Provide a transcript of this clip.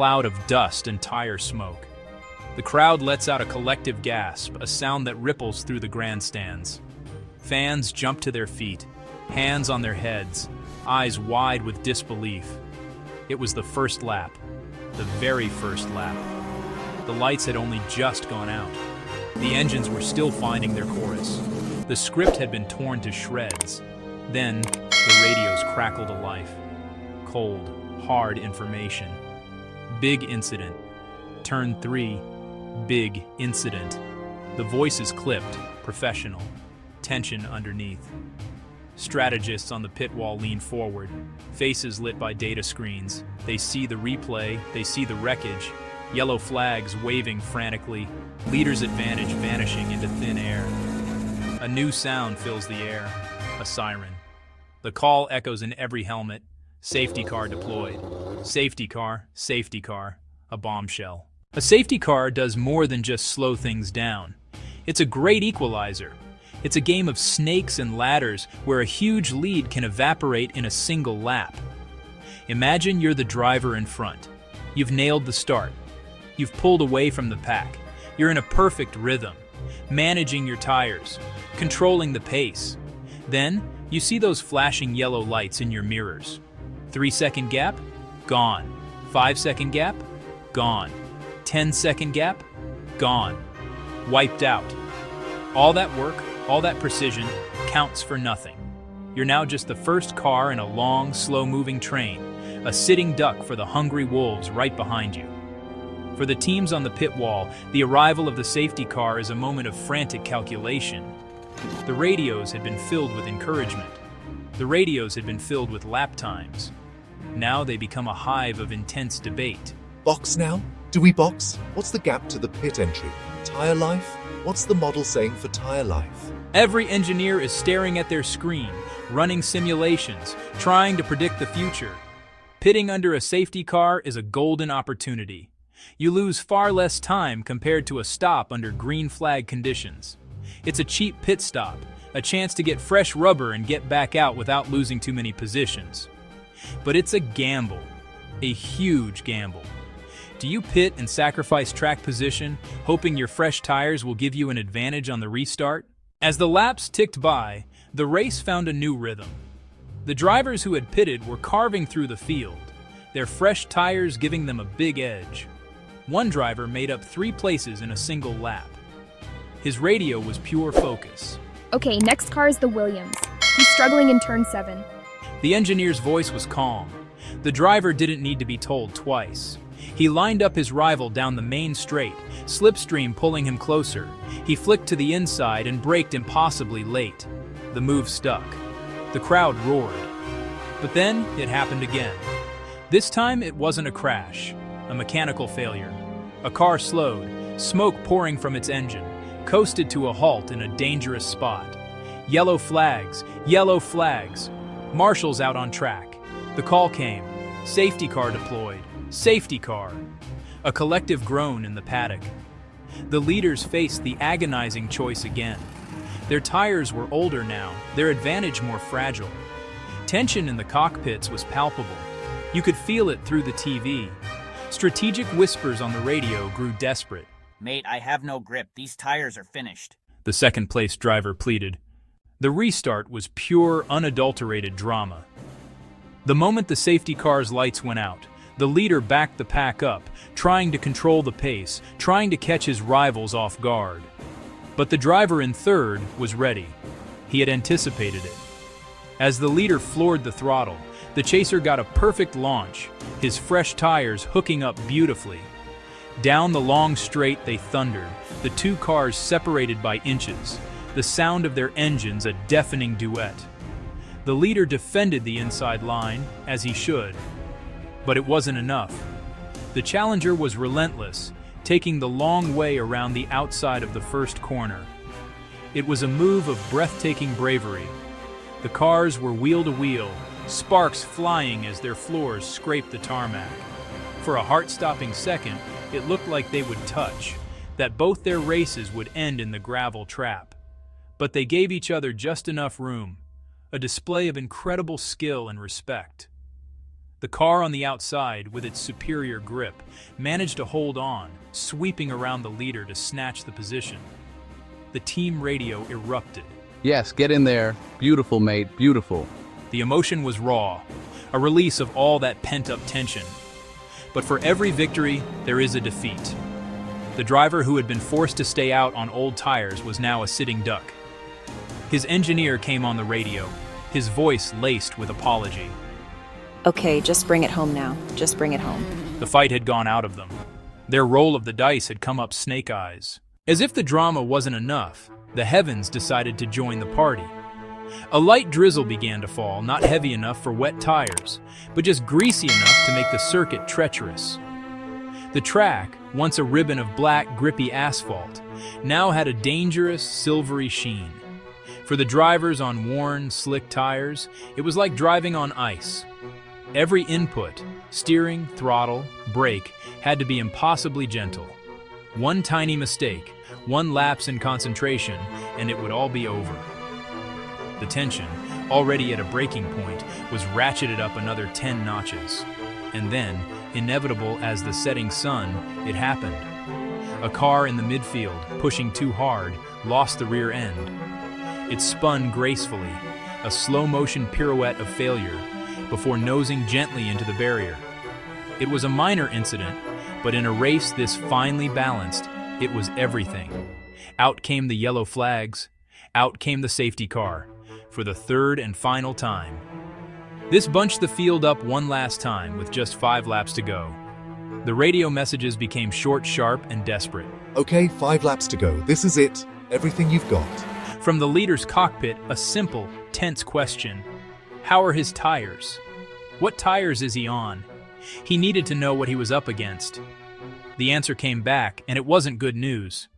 cloud of dust and tire smoke. The crowd lets out a collective gasp, a sound that ripples through the grandstands. Fans jump to their feet, hands on their heads, eyes wide with disbelief. It was the first lap, the very first lap. The lights had only just gone out. The engines were still finding their chorus. The script had been torn to shreds. Then, the radios crackled to life. Cold, hard information. Big incident. Turn 3. Big incident. The voices clipped, professional. Tension underneath. Strategists on the pit wall lean forward, faces lit by data screens. They see the replay, they see the wreckage, yellow flags waving frantically, leader's advantage vanishing into thin air. A new sound fills the air, a siren. The call echoes in every helmet. Safety car deployed. Safety car, a bombshell. A safety car does more than just slow things down. It's a great equalizer. It's a game of snakes and ladders where a huge lead can evaporate in a single lap. Imagine you're the driver in front. You've nailed the start. You've pulled away from the pack. You're in a perfect rhythm, managing your tires, controlling the pace. Then, you see those flashing yellow lights in your mirrors. 3-second gap? Gone. 5-second gap? Gone. 10-second gap? Gone. Wiped out. All that work, all that precision, counts for nothing. You're now just the first car in a long, slow-moving train, a sitting duck for the hungry wolves right behind you. For the teams on the pit wall, the arrival of the safety car is a moment of frantic calculation. The radios had been filled with encouragement. The radios had been filled with lap times. Now they become a hive of intense debate. Box now? Do we box? What's the gap to the pit entry? Tire life? What's the model saying for tire life? Every engineer is staring at their screen, running simulations, trying to predict the future. Pitting under a safety car is a golden opportunity. You lose far less time compared to a stop under green flag conditions. It's a cheap pit stop, a chance to get fresh rubber and get back out without losing too many positions. But it's a gamble, a huge gamble. Do you pit and sacrifice track position, hoping your fresh tires will give you an advantage on the restart? As the laps ticked by, the race found a new rhythm. The drivers who had pitted were carving through the field, their fresh tires giving them a big edge. One driver made up 3 places in a single lap. His radio was pure focus. Okay, next car is the Williams. He's struggling in turn 7. The engineer's voice was calm. The driver didn't need to be told twice. He lined up his rival down the main straight, slipstream pulling him closer. He flicked to the inside and braked impossibly late. The move stuck. The crowd roared. But then it happened again. This time it wasn't a crash, a mechanical failure. A car slowed, smoke pouring from its engine, coasted to a halt in a dangerous spot. Yellow flags, marshals out on track. The call came. Safety car deployed. Safety car. A collective groan in the paddock. The leaders faced the agonizing choice again. Their tires were older now, their advantage more fragile. Tension in the cockpits was palpable. You could feel it through the TV. Strategic whispers on the radio grew desperate. Mate, I have no grip. These tires are finished. The second-place driver pleaded. The restart was pure, unadulterated drama. The moment the safety car's lights went out, the leader backed the pack up, trying to control the pace, trying to catch his rivals off guard. But the driver in third was ready. He had anticipated it. As the leader floored the throttle, the chaser got a perfect launch, his fresh tires hooking up beautifully. Down the long straight they thundered, the 2 cars separated by inches, the sound of their engines a deafening duet. The leader defended the inside line, as he should. But it wasn't enough. The challenger was relentless, taking the long way around the outside of the first corner. It was a move of breathtaking bravery. The cars were wheel to wheel, sparks flying as their floors scraped the tarmac. For a heart-stopping second, it looked like they would touch, that both their races would end in the gravel trap. But they gave each other just enough room, a display of incredible skill and respect. The car on the outside, with its superior grip, managed to hold on, sweeping around the leader to snatch the position. The team radio erupted. Yes, get in there. Beautiful, mate, beautiful. The emotion was raw, a release of all that pent-up tension. But for every victory, there is a defeat. The driver who had been forced to stay out on old tires was now a sitting duck. His engineer came on the radio, his voice laced with apology. Okay, just bring it home now. Just bring it home. The fight had gone out of them. Their roll of the dice had come up snake eyes. As if the drama wasn't enough, the heavens decided to join the party. A light drizzle began to fall, not heavy enough for wet tires, but just greasy enough to make the circuit treacherous. The track, once a ribbon of black, grippy asphalt, now had a dangerous, silvery sheen. For the drivers on worn, slick tires, it was like driving on ice. Every input, steering, throttle, brake, had to be impossibly gentle. One tiny mistake, one lapse in concentration, and it would all be over. The tension, already at a breaking point, was ratcheted up another 10 notches. And then, inevitable as the setting sun, it happened. A car in the midfield, pushing too hard, lost the rear end. It spun gracefully, a slow-motion pirouette of failure, before nosing gently into the barrier. It was a minor incident, but in a race this finely balanced, it was everything. Out came the yellow flags, out came the safety car, for the third and final time. This bunched the field up one last time with just 5 laps to go. The radio messages became short, sharp, and desperate. Okay, 5 laps to go. This is it. Everything you've got. From the leader's cockpit, a simple, tense question. How are his tires? What tires is he on? He needed to know what he was up against. The answer came back, and it wasn't good news.